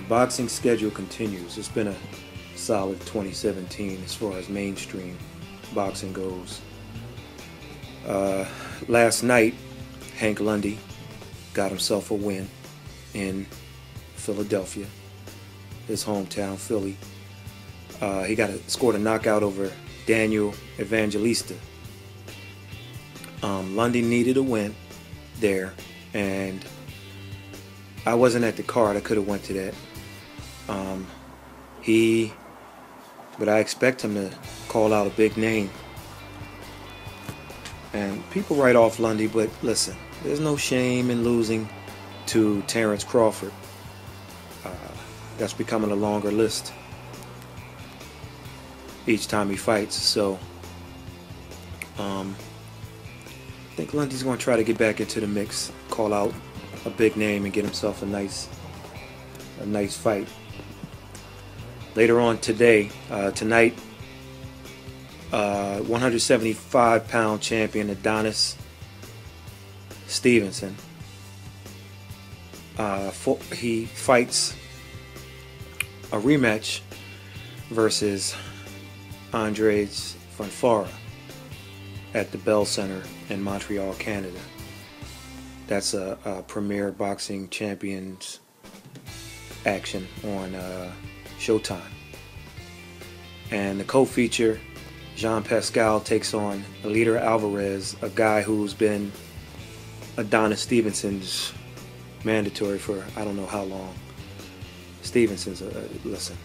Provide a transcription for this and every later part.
boxing schedule continues. It's been a solid 2017 as far as mainstream boxing goes. Last night, Hank Lundy got himself a win in Philadelphia, his hometown, Philly. He scored a knockout over Daniel Evangelista. Lundy needed a win there, and I wasn't at the card. I could have went to that. But I expect him to call out a big name. And people write off Lundy, but listen, there's no shame in losing to Terrence Crawford. That's becoming a longer list each time he fights. So I think Lundy's going to try to get back into the mix, call out a big name, and get himself a nice fight. Later on tonight, 175-pound champion Adonis Stevenson. He fights a rematch versus Andres Fonfara at the Bell Center in Montreal, Canada. That's a Premier Boxing Champions action on Showtime. And the co-feature, Jean Pascal, takes on Eleider Alvarez, a guy who's been Adonis Stevenson's mandatory for I don't know how long. Stevenson's listen,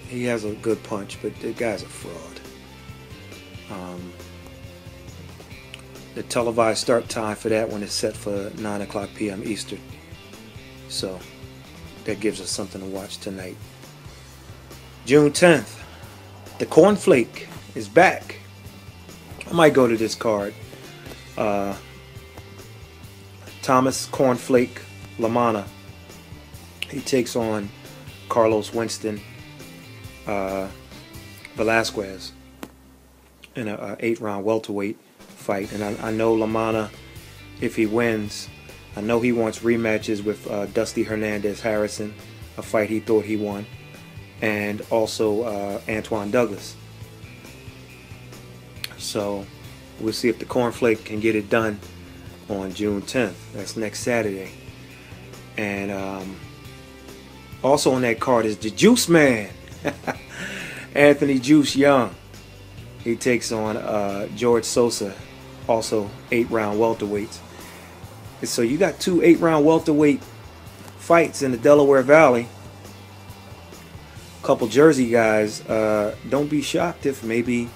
he has a good punch, but the guy's a fraud. The televised start time for that one is set for 9 o'clock p.m. Eastern. So that gives us something to watch tonight. June 10th, the Cornflake is back. I might go to this card. Thomas Cornflake Lamana. He takes on Carlos Winston Velasquez in an 8-round welterweight fight. And I know Lamana, if he wins, I know he wants rematches with Dusty Hernandez Harrison, a fight he thought he won, and also Antoine Douglas. So we'll see if the Cornflake can get it done on June 10th. That's next Saturday. And also on that card is the Juice Man, Anthony Juice Young. He takes on George Sosa, also 8-round welterweights. So you got 2 8-round welterweight fights in the Delaware Valley. A couple Jersey guys. Don't be shocked if maybe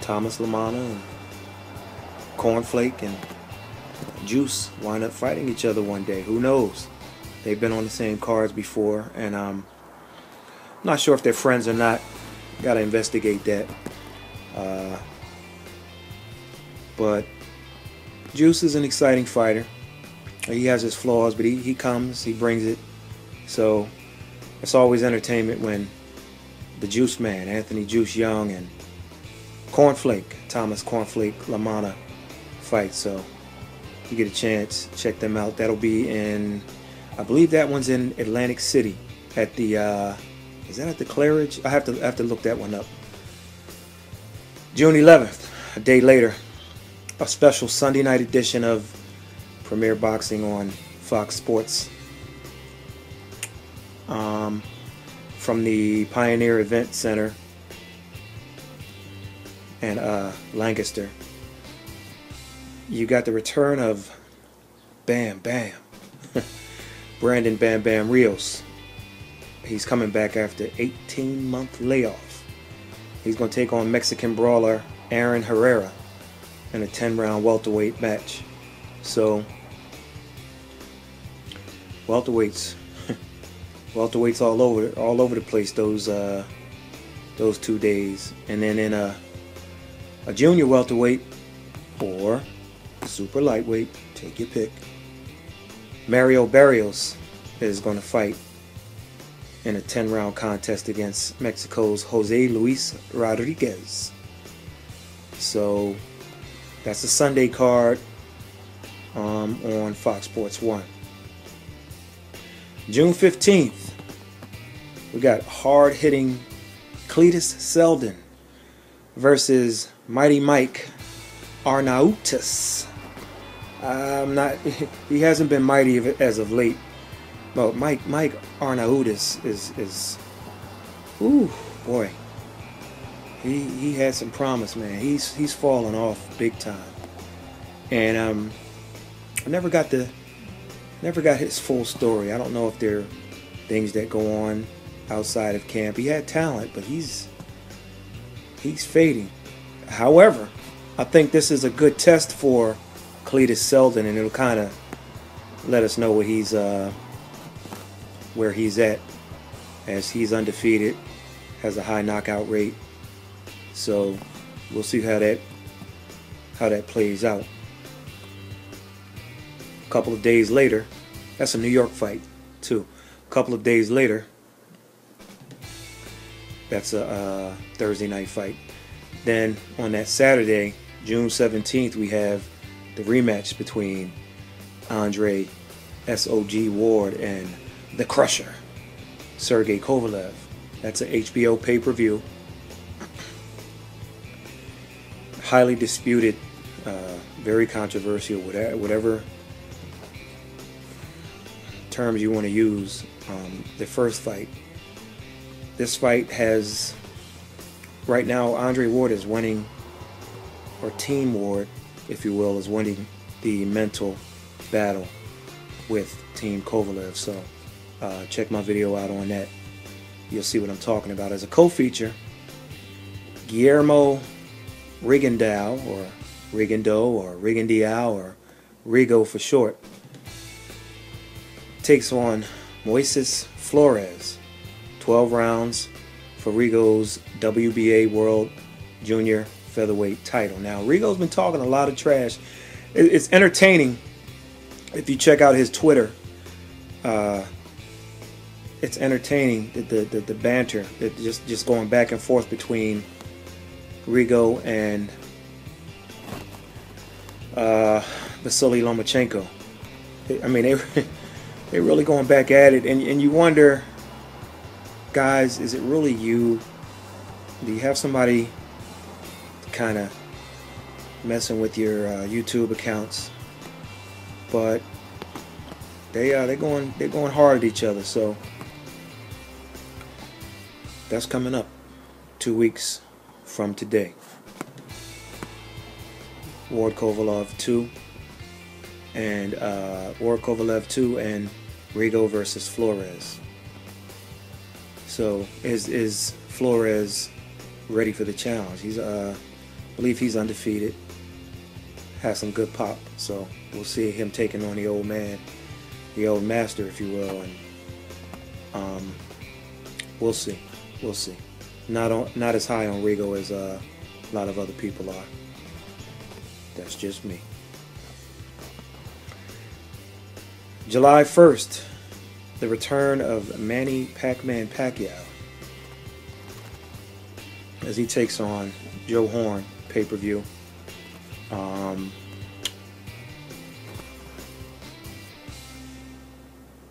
Thomas Lamana and Cornflake and Juice wind up fighting each other one day. Who knows? They've been on the same cards before, and I'm not sure if they're friends or not. Got to investigate that. But Juice is an exciting fighter. He has his flaws, but he comes, he brings it. So it's always entertainment when the Juice Man, Anthony Juice Young, and Cornflake, Thomas Cornflake Lamana fight. So if you get a chance, check them out. That'll be in, I believe that one's in Atlantic City at the, is that at the Claridge? I have to look that one up. June 11th, a day later, a special Sunday night edition of Premier Boxing on Fox Sports from the Pioneer Event Center and Lancaster. You got the return of Bam Bam, Brandon Bam Bam Rios. He's coming back after 18-month layoff. He's going to take on Mexican brawler Aaron Herrera in a 10-round welterweight match. So welterweights all over the place those 2 days. And then in a junior welterweight or super lightweight, take your pick, Mario Barrios is going to fight in a 10-round contest against Mexico's Jose Luis Rodriguez. So that's a Sunday card on Fox Sports 1. June 15th, we got hard-hitting Cletus Seldon versus Mighty Mike Arnautis. He hasn't been mighty as of late. But Mike Arnautis is ooh boy. He had some promise, man. He's fallen off big time. And I never got his full story. I don't know if there are things that go on outside of camp. He had talent, but he's fading. However, I think this is a good test for Cletus Seldon, and it'll kind of let us know where he's at, as he's undefeated, has a high knockout rate. So we'll see how that plays out. A couple of days later, that's a New York fight too. A couple of days later, that's a Thursday night fight. Then on that Saturday, June 17th, we have the rematch between Andre SOG Ward and the Crusher, Sergey Kovalev. That's an HBO pay-per-view. Highly disputed, very controversial, whatever terms you want to use. The first fight. This fight has, right now, Andre Ward is winning, or Team Ward, if you will, is winning the mental battle with Team Kovalev. So check my video out on that. You'll see what I'm talking about. As a co-feature, Guillermo Rigondeaux, or Rigondeaux, or Rigo for short, takes on Moises Flores. 12 rounds for Rigo's WBA World Junior Featherweight title. Now, Rigo's been talking a lot of trash. It's entertaining if you check out his Twitter. It's entertaining, the banter, just going back and forth between Rigo and Vasily Lomachenko. I mean, they're really going back at it, and you wonder, guys, is it really you? Do you have somebody kind of messing with your YouTube accounts? But they're going hard at each other. So that's coming up 2 weeks from today. Ward Kovalev 2 and Rigo versus Flores. So is Flores ready for the challenge? He's I believe he's undefeated. Has some good pop. So we'll see him taking on the old man, the old master, if you will, and we'll see. We'll see. Not as high on Rigo as a lot of other people are. That's just me. July 1st, the return of Manny Pac-Man Pacquiao as he takes on Joe Horn, pay-per-view.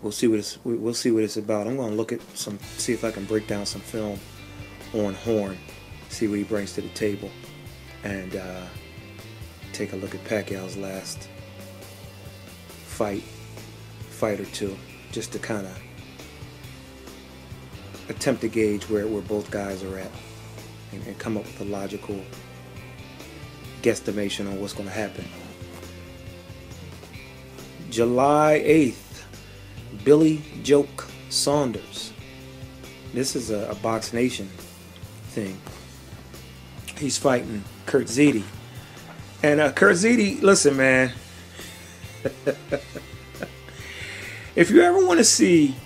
We'll see what it's about. I'm going to see if I can break down some film on Horn, see what he brings to the table, and take a look at Pacquiao's last fight or two, just to kind of attempt to gauge where both guys are at, and come up with a logical guesstimation on what's going to happen. July 8th, Billy Joke Saunders. This is a Box Nation thing. He's fighting Kurt Ziti. And Kurt Ziti, listen, man. If you ever want to see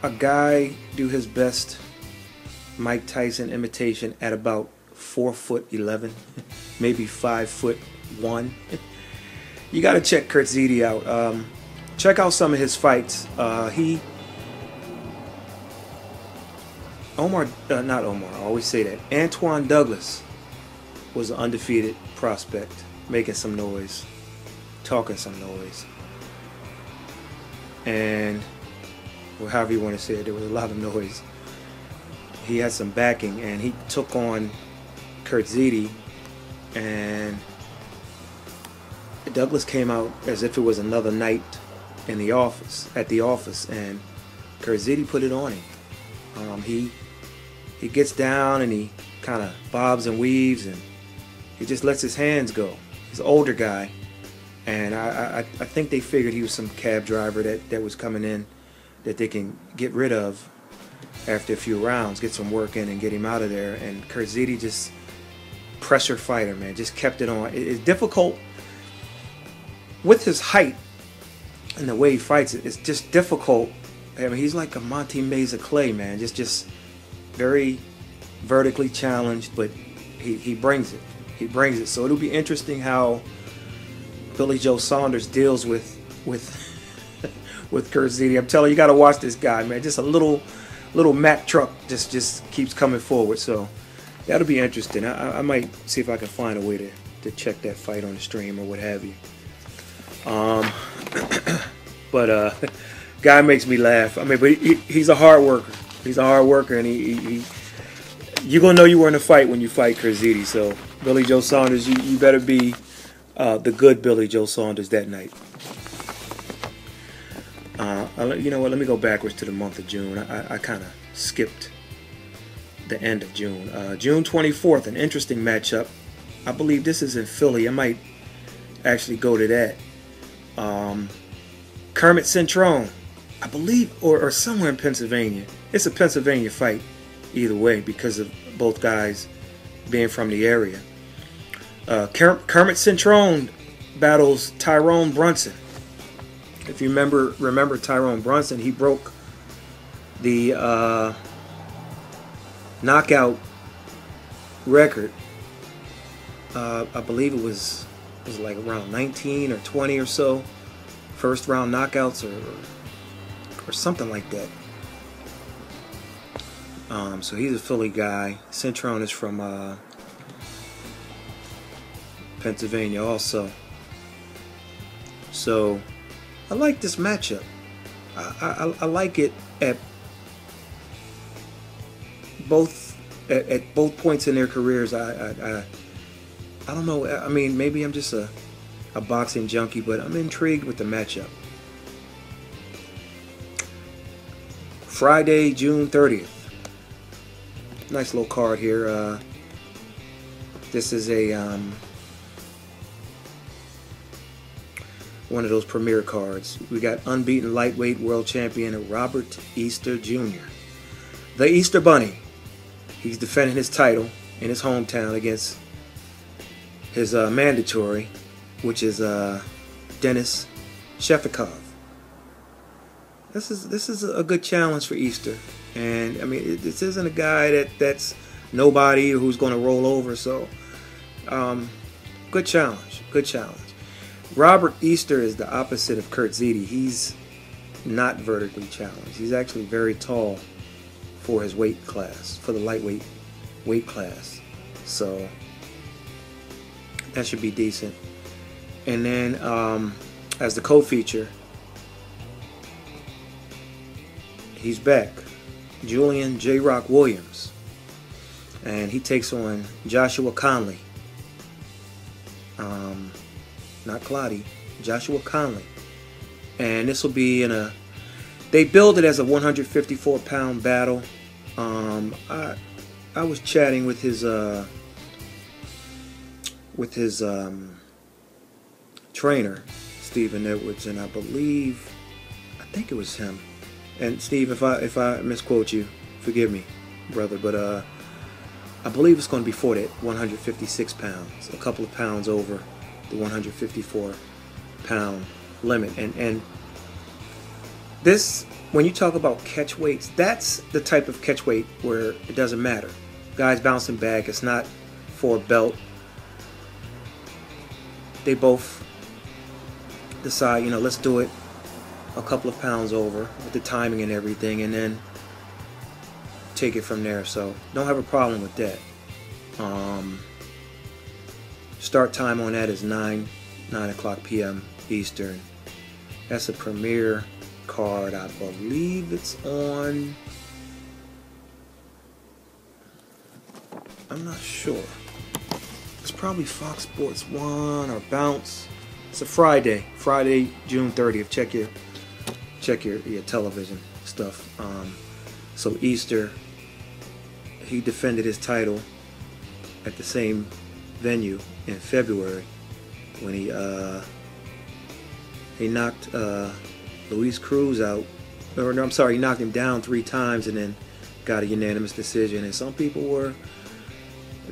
a guy do his best Mike Tyson imitation at about 4'11", maybe 5'1", you got to check Kurt Ziti out. Check out some of his fights. Not Omar, I always say that. Antoine Douglas was an undefeated prospect, making some noise. talking some noise. And, or however you want to say it, there was a lot of noise. He had some backing, and he took on Kurt Ziti, and Douglas came out as if it was another night in the office, and Kurt Ziti put it on him. He gets down and he kind of bobs and weaves, and he just lets his hands go. He's an older guy, and I think they figured he was some cab driver that was coming in that they can get rid of after a few rounds, get some work in and get him out of there. And Kurt Ziti, just pressure fighter, man, just kept it on. It's difficult with his height and the way he fights it. It's just difficult. I mean, he's like a Monty Mays of Clay, man. Just very vertically challenged, but he brings it. He brings it. So it'll be interesting how Billy Joe Saunders deals with with Kurt Ziti. I'm telling you, you got to watch this guy, man. Just a little Mack truck just keeps coming forward. So that'll be interesting. I might see if I can find a way to check that fight on the stream or what have you. But guy makes me laugh. I mean, but he's a hard worker. He's a hard worker, and you're gonna know you were in a fight when you fight Kurt Ziti. So Billy Joe Saunders, you better be the good Billy Joe Saunders that night. You know what? Let me go backwards to the month of June. I kind of skipped the end of June. June 24th, an interesting matchup. I believe this is in Philly. I might actually go to that. Kermit Centrone, I believe, or somewhere in Pennsylvania. It's a Pennsylvania fight either way because of both guys being from the area. Kermit Centrone battles Tyrone Brunson. If you remember Tyrone Brunson, he broke the knockout record. I believe it was like around 19 or 20 or so first round knockouts or something like that. So he's a Philly guy. Centrone is from Pennsylvania also. So I like this matchup. I like it at both points in their careers. I don't know. I mean, maybe I'm just a boxing junkie, but I'm intrigued with the matchup. Friday, June 30th. Nice little card here. This is a one of those premier cards. We got unbeaten lightweight world champion Robert Easter Jr. The Easter Bunny. He's defending his title in his hometown against his mandatory, which is Denis Sheffikov. This is a good challenge for Easter, and I mean this isn't a guy that's nobody or who's going to roll over. So good challenge, good challenge. Robert Easter is the opposite of Kurt Ziti. He's not vertically challenged. He's actually very tall for his weight class, for the lightweight weight class. So that should be decent. And then as the co-feature, he's back. Julian J. Rock Williams. And he takes on Joshua Conley. Not Clotty, Joshua Conley. And this will be in a... They build it as a 154-pound battle. I was chatting with his trainer, Stephen Edwards, and I think it was him. And Steve, if I misquote you, forgive me, brother, but I believe it's going to be for that 156 pounds, a couple of pounds over the 154-pound limit. And this, when you talk about catch weights, that's the type of catch weight where it doesn't matter. Guys bouncing back, it's not for a belt. They both decide, let's do it a couple of pounds over with the timing and everything, and then take it from there. So don't have a problem with that. Start time on that is 9 o'clock p.m. Eastern. That's a premiere card. I believe it's on, I'm not sure. It's probably Fox Sports 1 or Bounce. It's a Friday, June 30th. Check your television stuff. So Easter, he defended his title at the same venue in February when he knocked Luis Cruz out, or no, I'm sorry, he knocked him down 3 times and then got a unanimous decision. And some people were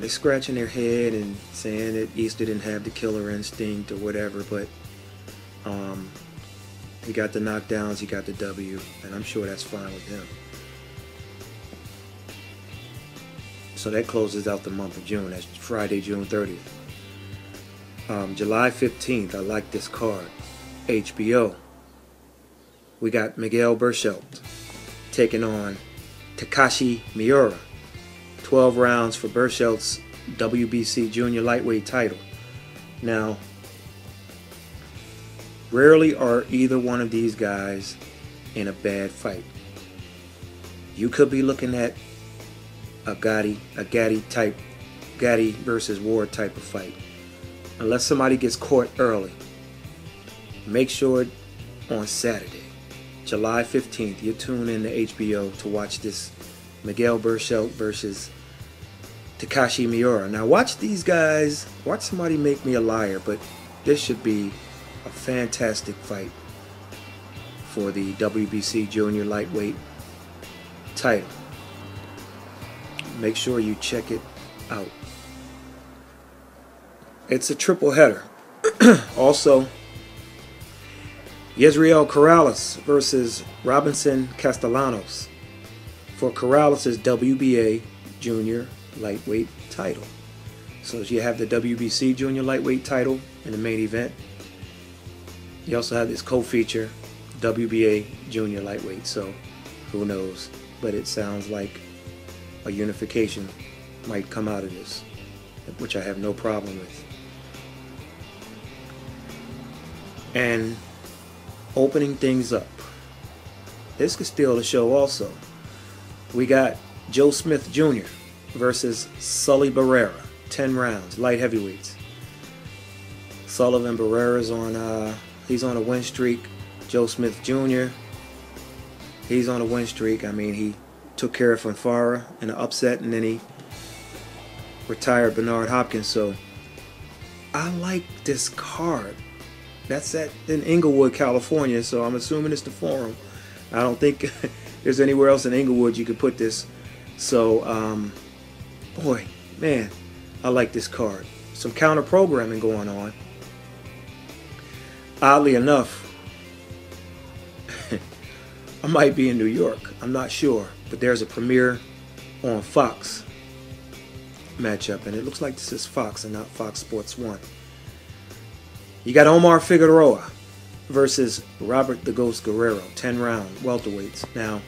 scratching their head and saying that Easter didn't have the killer instinct or whatever, but he got the knockdowns, he got the W, and I'm sure that's fine with him. So that closes out the month of June. That's Friday, June 30th. July 15th, I like this card. HBO. We got Miguel Berchelt taking on Takashi Miura. 12 rounds for Berchelt's WBC Junior Lightweight title. Now, rarely are either one of these guys in a bad fight. You could be looking at a Gatti versus Ward type of fight. Unless somebody gets caught early. Make sure on Saturday, July 15th, you tune in to HBO to watch this Miguel Berchelt versus Takashi Miura. Now watch these guys, watch somebody make me a liar, but this should be a fantastic fight for the WBC Junior Lightweight title. Make sure you check it out. It's a triple header. Also, Yisrael Corrales versus Robinson Castellanos for Corrales' WBA Junior Lightweight title. So you have the WBC Junior Lightweight title in the main event. You also have this co-feature, WBA Junior Lightweight. So who knows? But it sounds like a unification might come out of this, which I have no problem with. And opening things up, this could steal the show also. We got Joe Smith Jr. versus Sully Barrera, 10 rounds, light heavyweights. Sullivan Barrera's on he's on a win streak. Joe Smith Jr., he's on a win streak. I mean, he took care of Fonfara in an upset, and then he retired Bernard Hopkins. So I like this card. That's in Inglewood, California, so I'm assuming it's the Forum. I don't think there's anywhere else in Inglewood you could put this. So, boy, man, I like this card. Some counter programming going on. Oddly enough, I might be in New York. I'm not sure, but there's a premiere on Fox matchup, and it looks like this is Fox and not Fox Sports 1. You got Omar Figueroa versus Robert the Ghost Guerrero, 10 round welterweights. Now,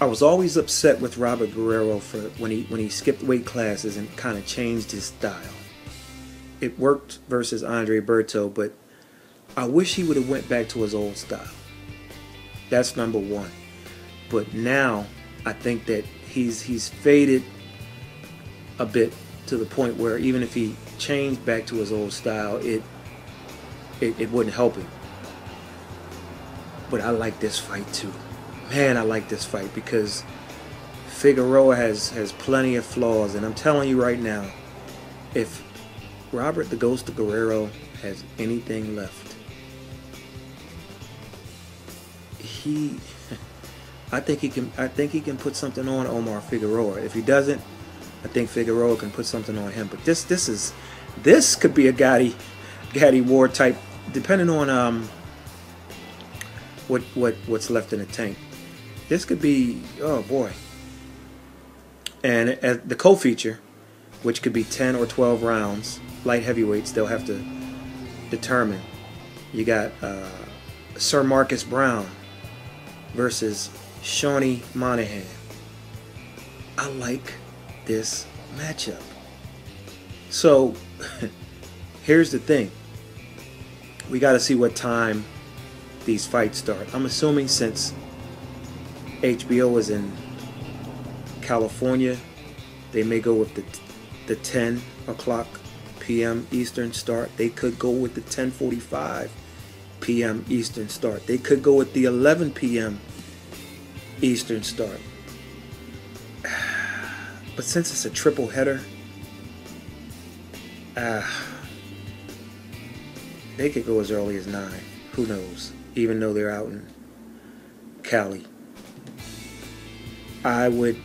I was always upset with Robert Guerrero for when he skipped weight classes and kind of changed his style. It worked versus Andre Berto, but I wish he would have went back to his old style. That's number one. But now I think that he's faded a bit to the point where even if he changed back to his old style, it wouldn't help him. But I like this fight too. Man, I like this fight because Figueroa has plenty of flaws, and I'm telling you right now, if Robert the Ghost Guerrero has anything left, I think he can put something on Omar Figueroa. If he doesn't, I think Figueroa can put something on him. But this could be a Gatti Ward type, depending on what's left in the tank. This could be, oh boy. And the co-feature, which could be 10 or 12 rounds, light heavyweights, they'll have to determine. You got Sir Marcus Brown versus Shawnee Monahan. I like this matchup. So here's the thing. We got to see what time these fights start. I'm assuming since HBO is in California, they may go with the 10 o'clock p.m. Eastern start. They could go with the 10:45 p.m. Eastern start. They could go with the 11 p.m. Eastern start. But since it's a triple header, they could go as early as 9. Who knows? Even though they're out in Cali. I would...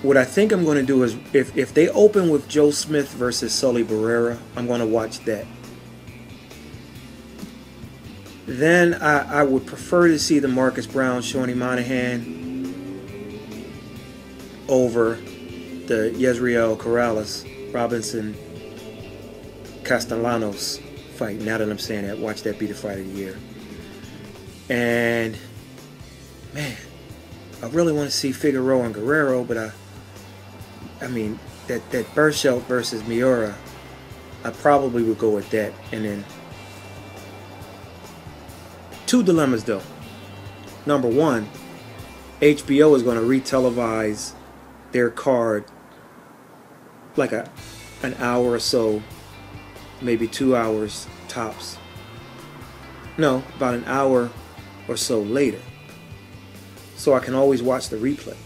What I think I'm going to do is, if they open with Joe Smith versus Sully Barrera, I'm going to watch that. Then I would prefer to see the Marcus Brown, Shawnee Monahan over the Yezriel Corrales, Robinson Castellanos fight. Now that I'm saying that, watch that be the fight of the year. And, man, I really want to see Figueroa and Guerrero, but I mean, that Berchelt versus Miura, I probably would go with that. And then, two dilemmas though. Number one, HBO is going to re-televise their card like an hour or so, maybe 2 hours tops. No, about an hour or so later. So I can always watch the replay.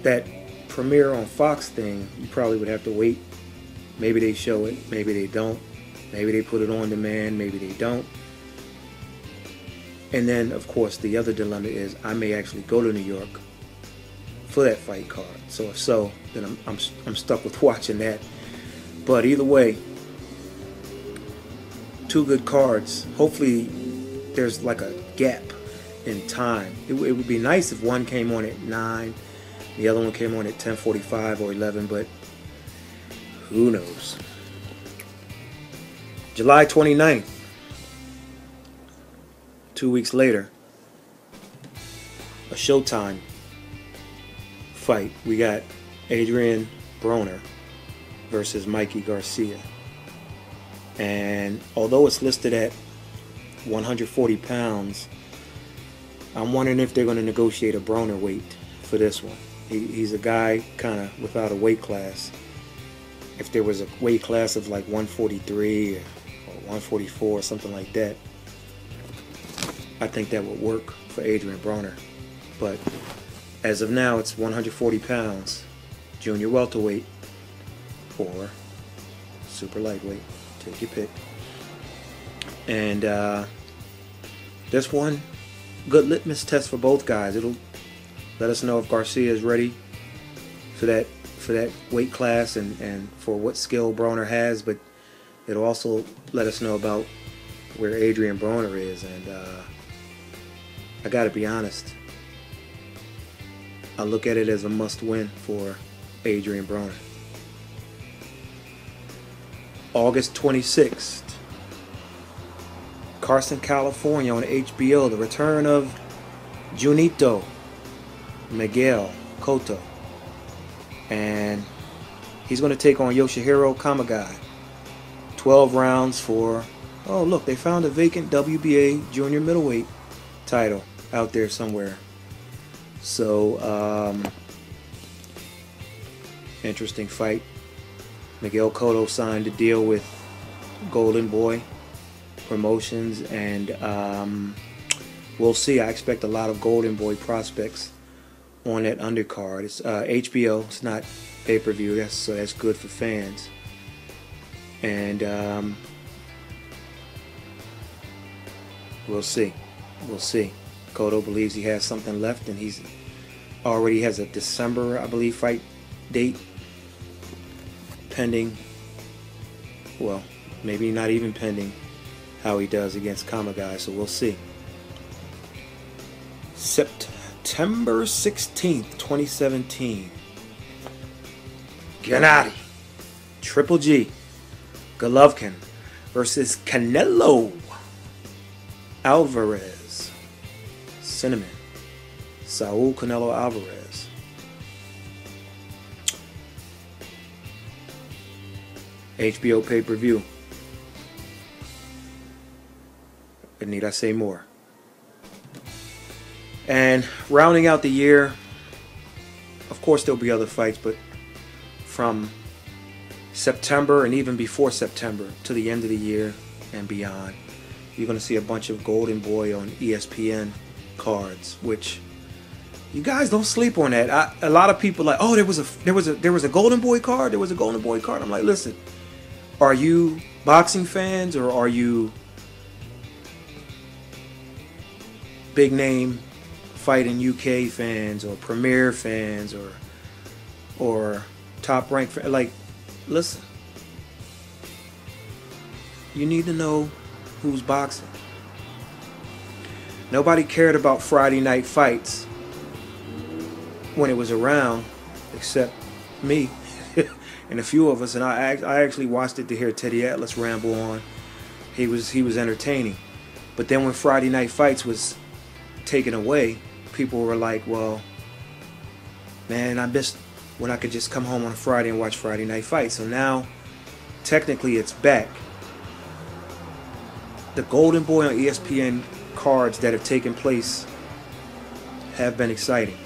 That premiere on Fox thing, you probably would have to wait. Maybe they show it, maybe they don't. Maybe they put it on demand, maybe they don't. And then, of course, the other dilemma is I may actually go to New York for that fight card. So if so, then I'm stuck with watching that. But either way, two good cards. Hopefully, there's like a gap in time. It would be nice if one came on at 9, the other one came on at 10:45 or 11, but who knows. July 29th, 2 weeks later, a Showtime fight. We got Adrian Broner versus Mikey Garcia. And although it's listed at 140 pounds, I'm wondering if they're going to negotiate a Broner weight for this one. He's a guy kind of without a weight class. If there was a weight class of like 143 or 144 or something like that, I think that would work for Adrian Broner. But as of now, it's 140 pounds, junior welterweight or super lightweight. Take your pick. And this one, good litmus test for both guys. It'll let us know if Garcia is ready for that weight class and for what skill Broner has, but it'll also let us know about where Adrian Broner is. And I gotta be honest, I look at it as a must-win for Adrian Broner. August 26th, Carson, California on HBO, the return of Junito Miguel Cotto. And he's going to take on Yoshihiro Kamagai. 12 rounds for, oh look, they found a vacant WBA junior middleweight title out there somewhere. So, interesting fight. Miguel Cotto signed a deal with Golden Boy Promotions, and we'll see. I expect a lot of Golden Boy prospects on that undercard. It's HBO. It's not pay-per-view. So that's good for fans. And we'll see. We'll see. Cotto believes he has something left, and he's already has a December, I believe, fight date pending. Well, maybe not even pending how he does against Kamagai, so we'll see. September 16th, 2017. Gennady, Triple G, Golovkin versus Canelo Alvarez. Cinnamon, Saul Canelo Alvarez. HBO pay-per-view. And need I say more? And rounding out the year, of course there'll be other fights, but from September and even before September to the end of the year and beyond, you're going to see a bunch of Golden Boy on ESPN cards, which you guys don't sleep on that. A lot of people are like, oh, there was a Golden Boy card. There was a Golden Boy card. I'm like, listen, are you boxing fans or are you big name fighting UK fans or Premier fans or Top Rank fans? Like, listen, you need to know who's boxing. Nobody cared about Friday night fights when it was around, except me and a few of us. And I actually watched it to hear Teddy Atlas ramble on. He was entertaining. But then when Friday night fights was taken away, people were like, well, man, I missed when I could just come home on a Friday and watch Friday night fights. So now, technically, it's back. The Golden Boy on ESPN cards that have taken place have been exciting.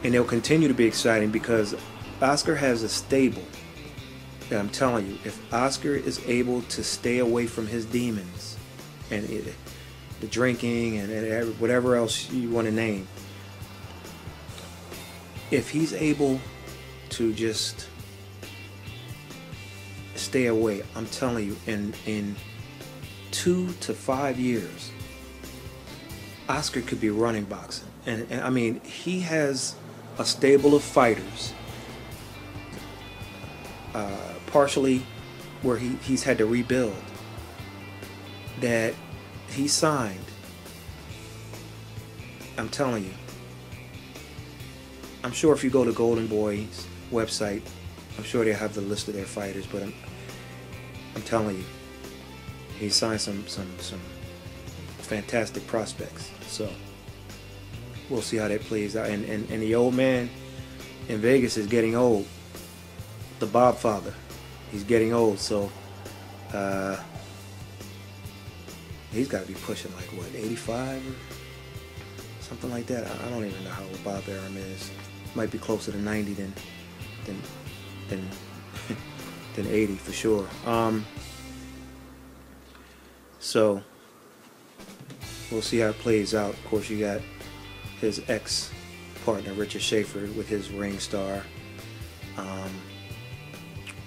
And they'll continue to be exciting because Oscar has a stable. And I'm telling you, if Oscar is able to stay away from his demons and the drinking and whatever else you want to name, if he's able to just stay away, I'm telling you, in 2 to 5 years, Oscar could be running boxing. And I mean, he has a stable of fighters, partially where he's had to rebuild, that he signed. I'm telling you, I'm sure if you go to Golden Boy's website, I'm sure they have the list of their fighters, but I'm telling you, he signed some fantastic prospects. So we'll see how that plays out. And the old man in Vegas is getting old. The Bob father, he's getting old. So he's got to be pushing like what, 85 or something like that. I don't even know how old Bob Arum is. Might be closer to 90 than 80 for sure. So we'll see how it plays out. Of course, you got his ex-partner Richard Schaefer with his Ring Star.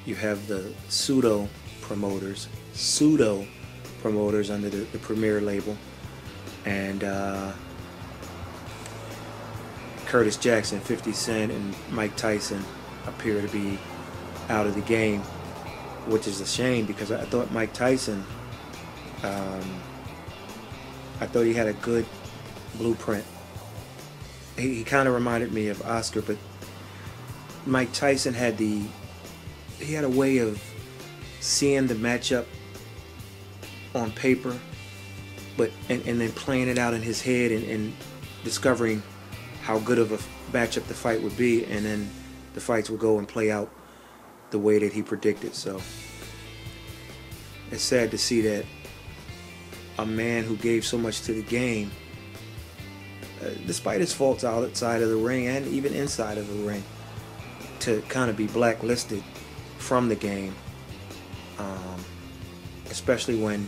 You have the pseudo promoters under the Premier label, and Curtis Jackson, 50 Cent, and Mike Tyson appear to be out of the game, which is a shame because I thought Mike Tyson, I thought he had a good blueprint. He kind of reminded me of Oscar, but Mike Tyson had a way of seeing the matchup on paper, but and then playing it out in his head and discovering how good of a matchup the fight would be, and then the fights would go and play out the way that he predicted. So it's sad to see that a man who gave so much to the game, despite his faults outside of the ring and even inside of the ring, to kind of be blacklisted from the game, especially when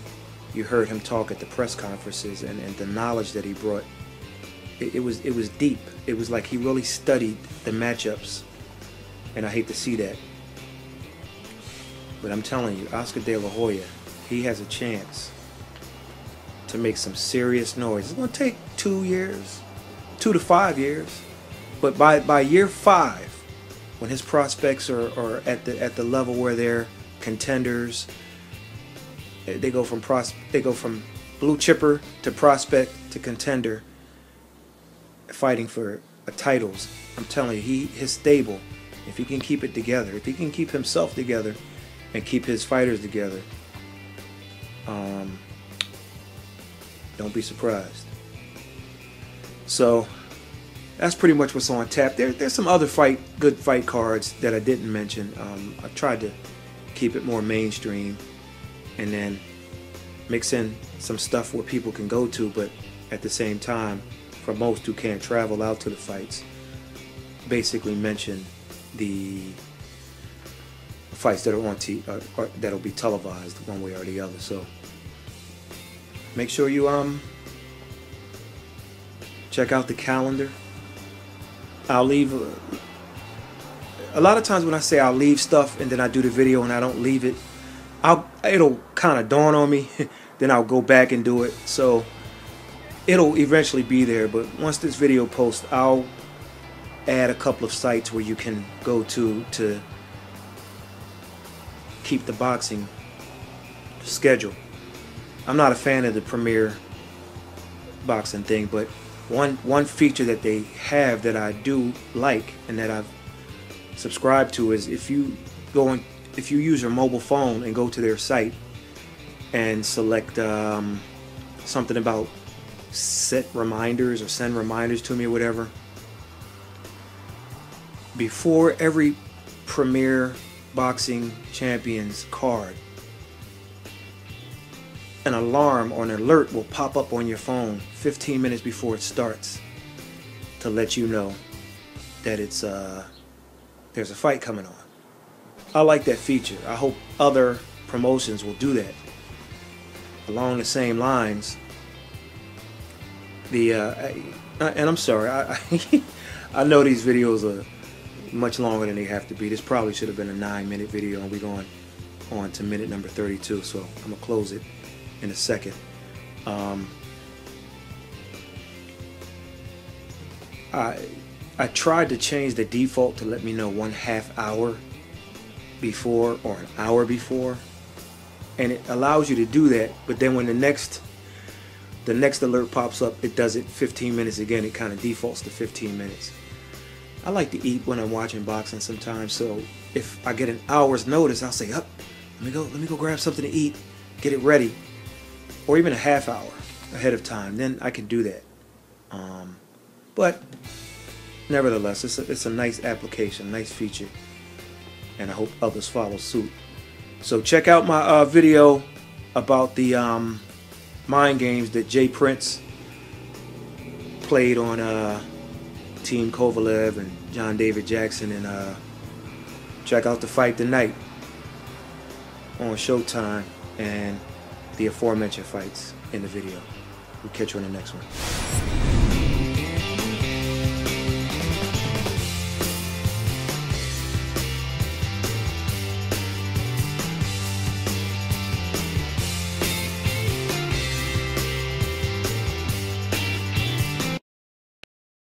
you heard him talk at the press conferences and the knowledge that he brought. It was deep. It was like he really studied the matchups, and I hate to see that. But I'm telling you, Oscar De La Hoya, he has a chance to make some serious noise. It's going to take 2 years, 2 to 5 years, but by year 5, when his prospects are at the level where they're contenders, they go from blue chipper to prospect to contender, fighting for titles. I'm telling you, his stable, if he can keep it together, if he can keep himself together and keep his fighters together, don't be surprised. So that's pretty much what's on tap. There's some other good fight cards that I didn't mention. I tried to keep it more mainstream, and then mix in some stuff where people can go to, but at the same time, for most who can't travel out to the fights, basically mention the fights that are on or that'll be televised one way or the other. So make sure you check out the calendar. I'll leave a lot of times when I say I'll leave stuff and then I do the video and I don't leave it, it'll kind of dawn on me. Then I'll go back and do it, so it'll eventually be there. But once this video posts, I'll add a couple of sites where you can go to keep the boxing schedule. I'm not a fan of the Premier boxing thing, but one feature that they have that I do like and that I've subscribed to is if you use your mobile phone and go to their site and select something about set reminders or send reminders to me or whatever, before every Premier Boxing Champions card, an alarm or an alert will pop up on your phone 15 minutes before it starts to let you know that it's there's a fight coming on. I like that feature. I hope other promotions will do that. Along the same lines, and I'm sorry, I know these videos are much longer than they have to be. This probably should have been a 9-minute video, and we're going on to minute number 32, so I'm gonna close it in a second. I tried to change the default to let me know 1/2 hour before or an hour before, and it allows you to do that, but then when the next alert pops up, it does it 15 minutes again. It kind of defaults to 15 minutes. I like to eat when I'm watching boxing sometimes, so if I get an hour's notice, I'll say, up, let me go grab something to eat, get it ready, or even a half hour ahead of time. Then I can do that. But nevertheless, it's a nice application, nice feature, and I hope others follow suit. So check out my video about the mind games that Jay Prince played on Team Kovalev and John David Jackson, and check out the fight tonight on Showtime and the aforementioned fights in the video. We'll catch you on the next one.